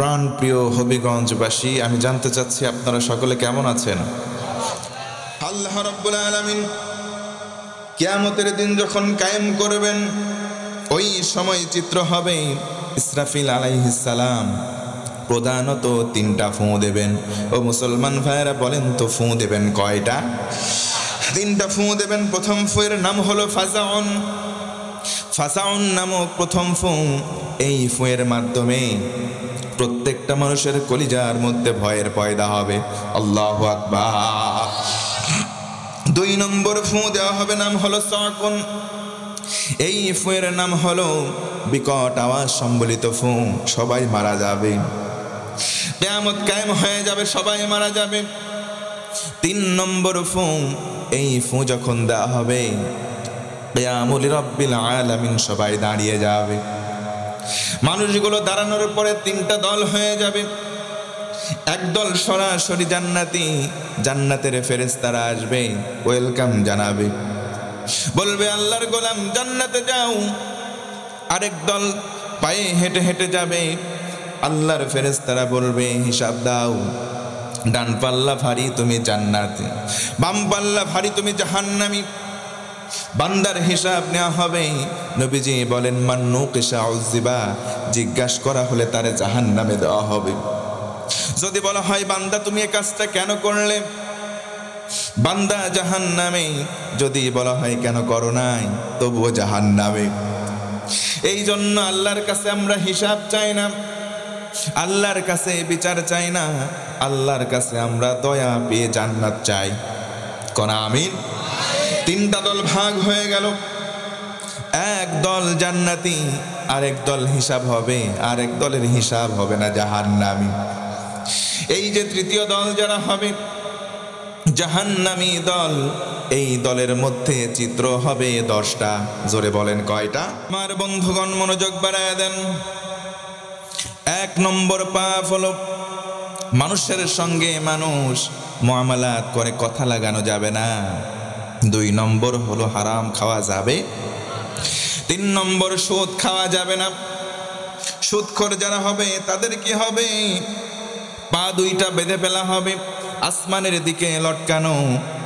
প্রাণপ্রিয় হবিগঞ্জবাসী, আমি জানতে চাচ্ছি আপনারা সকলে কেমন আছেন। আল্লাহ রাব্বুল আলামিন কিয়ামতের দিন যখন কায়েম করবেন, ওই সময় চিত্র হবে ইসরাফিল আলাইহিস সালাম প্রধানত 3টা ফুঁ দেবেন। ও মুসলমান ভাইয়েরা বলেন তো, ফুঁ দেবেন কয়টা? 3টা ফুঁ দেবেন। প্রথম ফুঁয়ের নাম হলো ফাজাউন। ফাজাউন নামক প্রথম ফুঁ, এই ফুঁয়ের মাধ্যমে প্রত্যেকটা মানুষের কলিজার মধ্যে ভয়ের পয়দা হবে। আল্লাহু আকবার। 2 নম্বর ফুঁ দেওয়া হবে, নাম হলো সাকুন। এই ফুঁয়ের নাম হলো বিকট আওয়াজ সম্বলিত ফুঁ, সবাই মারা যাবে, কিয়ামত কায়েম হয়ে যাবে, সবাই মারা যাবে। 3 নম্বর ফুঁ, এই ফুঁ যখন দেওয়া হবে কিয়ামুল রাব্বিল আলামিন, সবাই দাঁড়িয়ে যাবে। মানুষগুলো দাঁড়ানোর পরে 3টা দল হয়ে যাবে। এক দল সরাসরি জান্নাতি, জান্নাতের ফেরেশতারা আসবে, ওয়েলকাম জানাবে, বলবে আল্লাহর গোলাম জান্নাতে যাও। আরেক দল পায়ে হেঁটে হেঁটে যাবে, আল্লাহর ফেরেশতারা বলবে হিসাব দাও, ডান পাল্লা ভারী তুমি জান্নাতি, বাম পাল্লা ভারী তুমি জাহান্নামী। বান্দার হিসাব নেওয়া হবে। নবীজি বলেন মান নুকিশা উযিবা, জিজ্ঞাসা করা হলে তারে জাহান্নামে দেওয়া হবে। যদি বলা হয় বান্দা তুমি এই কাজটা কেন করলে, বান্দা জাহান্নামে। যদি বলা হয় কেন করো নাই, তবুও জাহান্নামে। এই জন্য আল্লাহর কাছে আমরা হিসাব চাই না, আল্লাহর কাছে বিচার চাই না, আল্লাহর কাছে আমরা দয়া পেয়ে জান্নাত চাই। কোন আমিন। 3টা দল ভাগ হয়ে গেল। এক দল জান্নাতি, আরেক দল হিসাব হবে, আরেক দলের হিসাব হবে না, জাহান্নামী। এই যে 3য় দল যারা হবে জাহান্নামী দল, এই দলের মধ্যে চিত্র হবে 10টা। জোরে বলেন কয়টা? আমার বন্ধুগণ মনোযোগ বাড়ায় দেন। 1 নম্বর পাপ হলো মানুষের সঙ্গে মানুষ মুআমালাত করে কথা লাগানো যাবে না। 2 নম্বর হলো হারাম খাওয়া যাবে। 3 নম্বর সুদ খাওয়া যাবে না। সুদখোর যারা হবে তাদের কি হবে? পা 2টা বেঁধে ফেলা হবে, আসমানের দিকে লটকানো,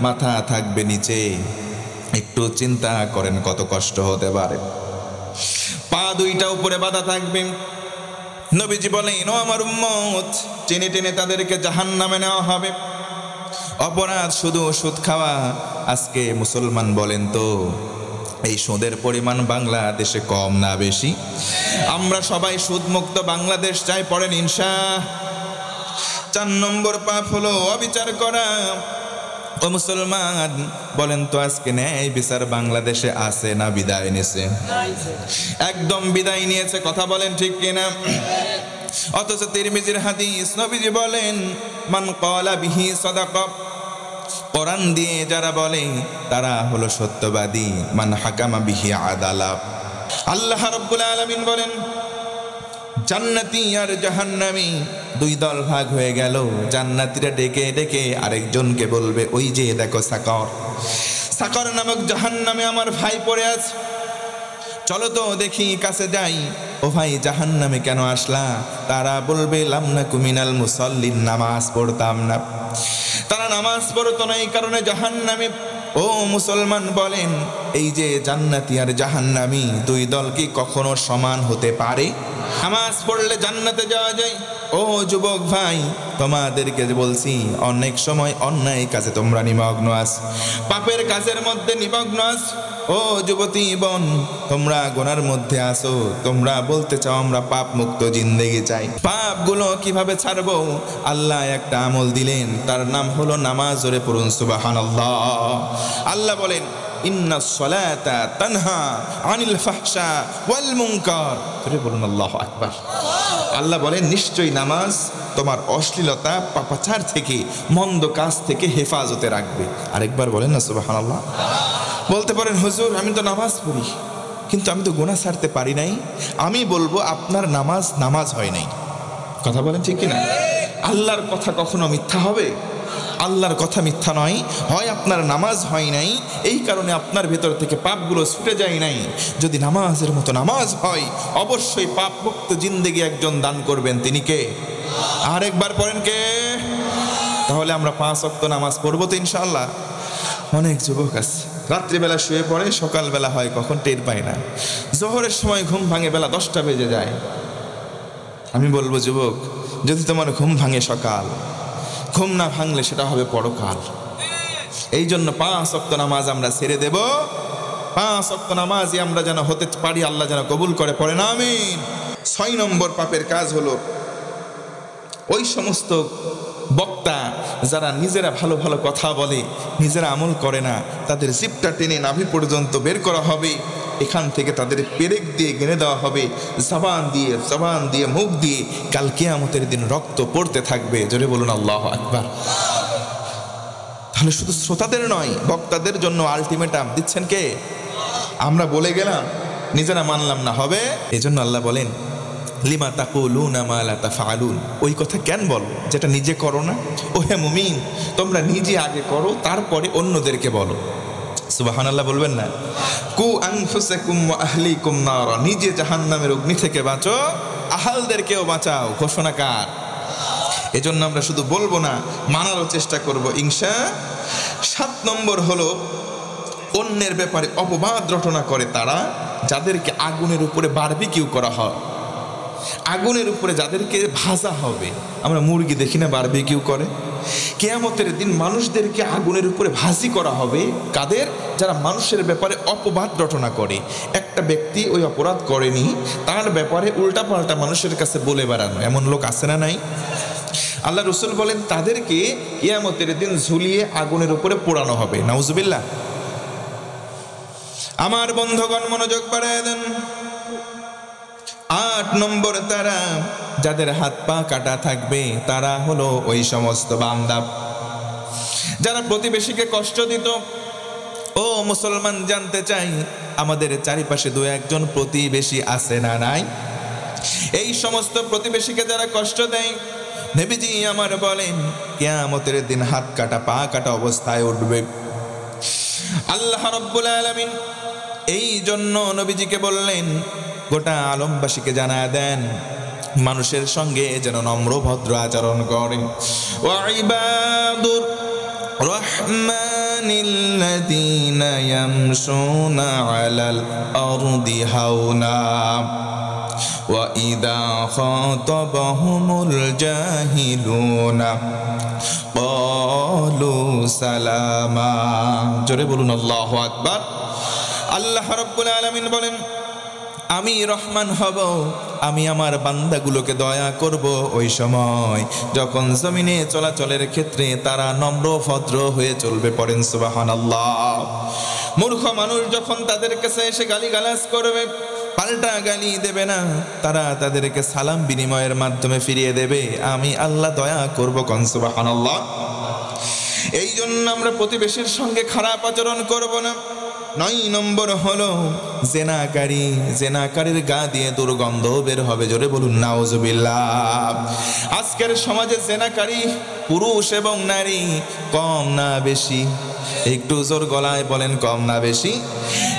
মাথা থাকবে নিচে। একটু চিন্তা করেন কত কষ্ট হতে পারে। পা 2টা উপরে বাঁধা থাকবে। নবীজি বলেন ও আমার উম্মত, টেনে টেনে তাদেরকে জাহান্নামে নেওয়া হবে। অপরাধ শুধু সুদ খাওয়া। আজকে মুসলমান বলেন তো, এই সুদের পরিমাণ বাংলাদেশে কম না বেশি? আমরা সবাই সুদমুক্ত বাংলাদেশ চাই, পড়েন ইনশাআল্লাহ। 4 নম্বর পাপ হলো অবিচার করা। ও মুসলমান বলেন তো, আজকে ন্যায় বিচার বাংলাদেশে আছে না বিদায় নিয়েছে? একদম বিদায় নিয়েছে, কথা বলেন ঠিক কিনা? অথচ তিরমিজির হাদিস, নবীজি বলেন মান ক্বালা বিহি সাদাকা, কোরআন দিয়ে যারা বলে তারা হলো সত্যবাদী। মান হাকামা বিহি আদালা। আল্লাহ রাব্বুল আলামিন বলেন জান্নাতি আর জাহান্নামী 2 দল ভাগ হয়ে গেল। জান্নাতীরা ডেকে ডেকে আরেকজনকে বলবে ওই যে দেখো সাকর, সাকর নামক জাহান্নামে আমার ভাই পড়ে আছে, চলো তো দেখি কাছে যাই। ও ভাই জাহান্নামে কেন আসলা? তারা বলবে লামনা কুমিনাল মুসাল্লিন, নামাজ পড়তাম না। তারা নামাজ পড়তো না, এই কারণে জাহান্নামে। ও মুসলমান বলেন, এই যে জান্নাতি আর জাহান্নামী 2 দল কি কখনো সমান হতে পারে? নামাজ পড়লে জান্নাতে যাওয়া যায়। ও যুবক ভাই, তোমাদেরকে বলছি অনেক সময় অন্যায় কাজে তোমরা নিমগ্ন আছো, পাপের কাজের মধ্যে নিমগ্ন আছো। ও যুবতী বোন, তোমরা গুনার মধ্যে আছো, তোমরা বলতে চাও আমরা পাপ মুক্ত জিন্দেগি চাই। পাপগুলো কিভাবে ছাড়বো? আল্লাহ একটা আমল দিলেন, তার নাম হলো নামাজ। জোরে পড়ুন সুবহানাল্লাহ। আল্লাহ বলেন ইন্নাস সালাতা তানহা আনিল ফাহশা ওয়াল মুনকার। জোরে বলুন আল্লাহু আকবার। আল্লাহ বলেন নিশ্চয়ই নামাজ তোমার অশ্লীলতা, পাপাচার থেকে, মন্দ কাজ থেকে হেফাজতে রাখবে। আরেকবার বলেন না সুবহানাল্লাহ। বলতে পারেন হুজুর আমি তো নামাজ পড়ি, কিন্তু আমি তো গুনাহ ছাড়তে পারি নাই। আমি বলবো আপনার নামাজ হয় নাই। কথা বলেন ঠিক কিনা? আল্লাহর কথা কখনো মিথ্যা হবে? আল্লাহর কথা মিথ্যা নয়, হয় আপনার নামাজ হয় নাই, এই কারণে আপনার ভেতর থেকে পাপগুলো ছুটে যায় নাই। যদি নামাজের মতো নামাজ হয়, অবশ্যই পাপ মুক্ত জিন্দেগি একজন দান করবেন, তিনি কে? আরেকবার পড়েন, কে? তাহলে আমরা 5 ওয়াক্ত নামাজ পড়বো তো ইনশাআল্লাহ। অনেক যুবক আছে রাত্রিবেলা শুয়ে পড়ে, সকালবেলা হয় কখন টের পায় না। জোহরের সময় ঘুম ভাঙে বেলা 10টা বেজে যায়। আমি বলবো যুবক, যদি তোমার ঘুম ভাঙে সকাল, ঘুম না ভাঙলে সেটা হবে পরকাল। এই জন্য 5 ওয়াক্ত নামাজ আমরা ছেড়ে দেব। 5 ওয়াক্ত নামাজই আমরা যেন হতে পারি, আল্লাহ যেন কবুল করে, পড়েন আমিন। 6 নম্বর পাপের কাজ হলো ওই সমস্ত বক্তা যারা নিজেরা ভালো ভালো কথা বলে, নিজেরা আমল করে না, তাদের জিভটা টেনে নাভি পর্যন্ত বের করা হবে, এখান থেকে তাদের পেরেক দিয়ে গেনে দেওয়া হবে, জবান দিয়ে মুখ দিয়ে, কাল কিয়ামতের দিন রক্ত পড়তে থাকবে। জোরে বলুন আল্লাহু আকবার। তাহলে শুধু শ্রোতাদের নয়, বক্তাদের জন্য আলটিমেটাম দিচ্ছেন কে? আমরা বলে গেলাম, নিজেরা মানলাম না, হবে। এই জন্য আল্লাহ বলেন, লিমা তাকুলুনা মা লা তাফআলুন, ওই কথা কেন বলো যেটা নিজে করো না। ও হে মুমিন, তোমরা নিজে আগে করো, তারপরে অন্যদেরকে বলো। সুবহানাল্লাহ বলবেন না? কু আনফুসাকুম ওয়া আহলিকুম নারা, নিজে জাহান্নামের অগ্নি থেকে বাঁচো, আহলদেরকেও বাঁচাও। ঘোষণা কার? এজন্য আমরা শুধু বলবো না, মানারও চেষ্টা করব ইনশা। 7 নম্বর হলো অন্যের ব্যাপারে অপবাদ রটনা করে তারা, যাদেরকে আগুনের উপরে বারবিকিউ করা হয়, আগুনের উপরে যাদেরকে ভাজা হবে। আমরা মুরগি দেখি না বারবিকিউ করে? কিয়ামতের দিন মানুষদেরকে আগুনের উপরে ভাজি করা হবে। কাদের? যারা মানুষের ব্যাপারে অপবাদ রটনা করে। একটা ব্যক্তি ওই অপরাধ করেনি, তার ব্যাপারে উল্টাপাল্টা মানুষের কাছে বলে বেড়ানো, এমন লোক আছে না নাই? আল্লাহ রসুল বলেন তাদেরকে কিয়ামতের দিন ঝুলিয়ে আগুনের উপরে পোড়ানো হবে। নাউজুবিল্লাহ। আমার বন্ধুগণ মনোযোগ বাড়ায় দেন। 8 নম্বর, তারা যাদের হাত পা কাটা থাকবে, তারা হলো ওই সমস্ত বান্দা যারা প্রতিবেশীকে কষ্ট দিত। ও মুসলমান, জানতে চাই আমাদের চারিপাশে 2-1 জন প্রতিবেশী আছে না নাই? এই সমস্ত প্রতিবেশীকে যারা কষ্ট দেয়, নবীজি আমার বলেন কিয়ামতের দিন হাত কাটা পা কাটা অবস্থায় উঠবে। আল্লাহ রাব্বুল আলামিন এই জন্য নবীজিকে বললেন, গোটা আলমবাসীকে জানায় দেন মানুষের সঙ্গে যেন নম্র ভদ্র আচরণ করেন। ওয়া ইবাদুর রহমানিল্লাযীনা ইয়ামশুনা আলাল আরদি হাওনা ওয়া ইযা খাতাবাহুমুল জাহিলুনা ক্বালু সালামা। জোরে বলুন আল্লাহু আকবার। আল্লাহ রাব্বুল আলামিন বলেন, আমি রহমান হব, আমি আমার বান্দাগুলোকে দয়া করব ওই সময় যখন জমিনে চলাচলের ক্ষেত্রে তারা নম্র ভদ্র হয়ে চলবে। পড়েন সুবহানাল্লাহ। মূর্খ মানুষ যখন তাদের কাছে এসে গালিগালাজ করবে, পাল্টা গালি দেবে না, তারা তাদেরকে সালাম বিনিময়ের মাধ্যমে ফিরিয়ে দেবে। আমি আল্লাহ দয়া করব। কোন সুবহানাল্লাহ। এই জন্য আমরা প্রতিবেশীর সঙ্গে খারাপ আচরণ করব না। 9 নম্বর হলো জেনাকারীর গা দিয়ে দুর্গন্ধ বের হবে। জোরে বলুন নাউজুবিল্লাহ। আজকের সমাজে জেনাকারী পুরুষ এবং নারী, কম না বেশি? একটু জোর গলায় বলেন, কম না বেশি?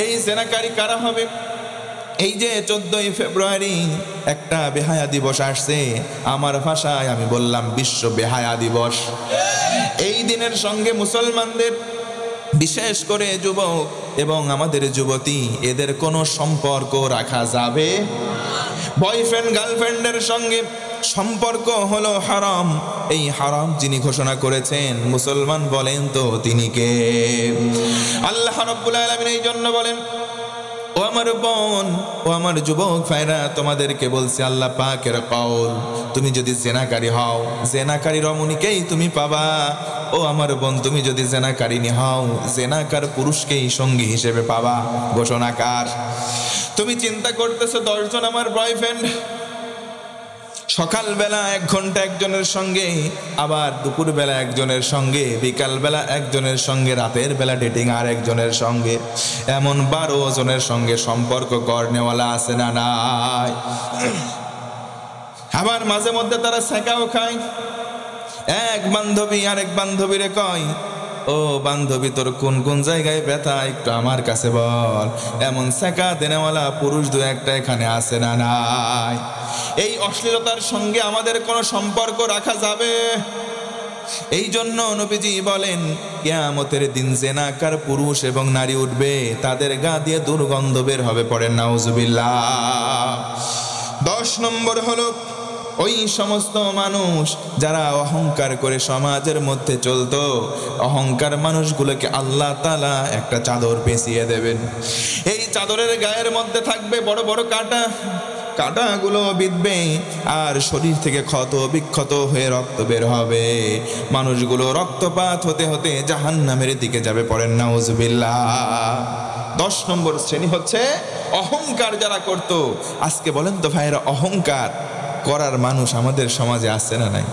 এই জেনাকারী কারা হবে? এই যে 14ই ফেব্রুয়ারি একটা বেহায়া দিবস আসছে, আমার ভাষায় আমি বললাম বিশ্ব বেহায়া দিবস। এই দিনের সঙ্গে মুসলমানদের, বিশেষ করে যুবক এবং আমাদের যুবতী, এদের কোনো সম্পর্ক রাখা যাবে? বয়ফ্রেন্ড গার্লফ্রেন্ডের সঙ্গে সম্পর্ক হলো হারাম। এই হারাম যিনি ঘোষণা করেছেন, মুসলমান বলেন তো তিনি কে? আল্লাহ রাব্বুল আলামিন এই জন্য বলেন, ও আমার বোন, ও আমার যুবক ভাইরা, তোমাদেরকে বলছি আল্লাহ পাকের কওল, তুমি যদি জেনাকারী হও, জেনাকারী রমণীকেই তুমি পাবা। ও আমার বোন, তুমি যদি জেনাকারিনী হও, জেনাকার পুরুষকেই সঙ্গী হিসেবে পাবা। ঘোষণাকার। তুমি চিন্তা করতেছো 10 জন আমার বয়ফ্রেন্ড, সকালবেলা 1 ঘন্টা একজনের সঙ্গে, আবার দুপুরবেলা একজনের সঙ্গে, বিকালবেলা একজনের সঙ্গে, রাতের বেলা ডেটিং আর একজনের সঙ্গে, এমন 12 জনের সঙ্গে সম্পর্ক করনেওয়ালা আছে না নাই? আবার মাঝে মধ্যে তারা সেকাও খায়। এক বান্ধবী আরেক বান্ধবীরে কয়, ও বান্ধবী, তোর কোন কোন জায়গায় ব্যথা একটু আমার কাছে বল। এমন সেকা দেনেওয়ালা পুরুষ দু একটা এখানে আছে না নাই? এই অশ্লীলতার সঙ্গে আমাদের কোনো সম্পর্ক রাখা যাবে? এই জন্য নবীজি বলেন, কিয়ামতের দিন জেনাকার পুরুষ এবং নারী উঠবে, তাদের গা দিয়ে দুর্গন্ধ বের হবে, পড়েন নাউজুবিল্লাহ। 10 নম্বর হলো ওই সমস্ত মানুষ যারা অহংকার করে সমাজের মধ্যে চলতো, অহংকার মানুষগুলোকে আল্লাহ তাআলা একটা চাদর পেঁচিয়ে দেবেন। এই চাদরের গায়ের মধ্যে থাকবে বড় বড় কাঁটা, কাঁটাগুলো বিঁধবে আর শরীর থেকে ক্ষত বিক্ষত হয়ে রক্ত বের হবে। মানুষগুলো রক্তপাত হতে হতে জাহান্নামের দিকে যাবে, পড়েন নাউজুবিল্লাহ। 10 নম্বর শ্রেণী হচ্ছে অহংকার যারা করত। আজকে বলেন তো ভাইরা, অহংকার করার মানুষ আমাদের সমাজে আছে না নাই?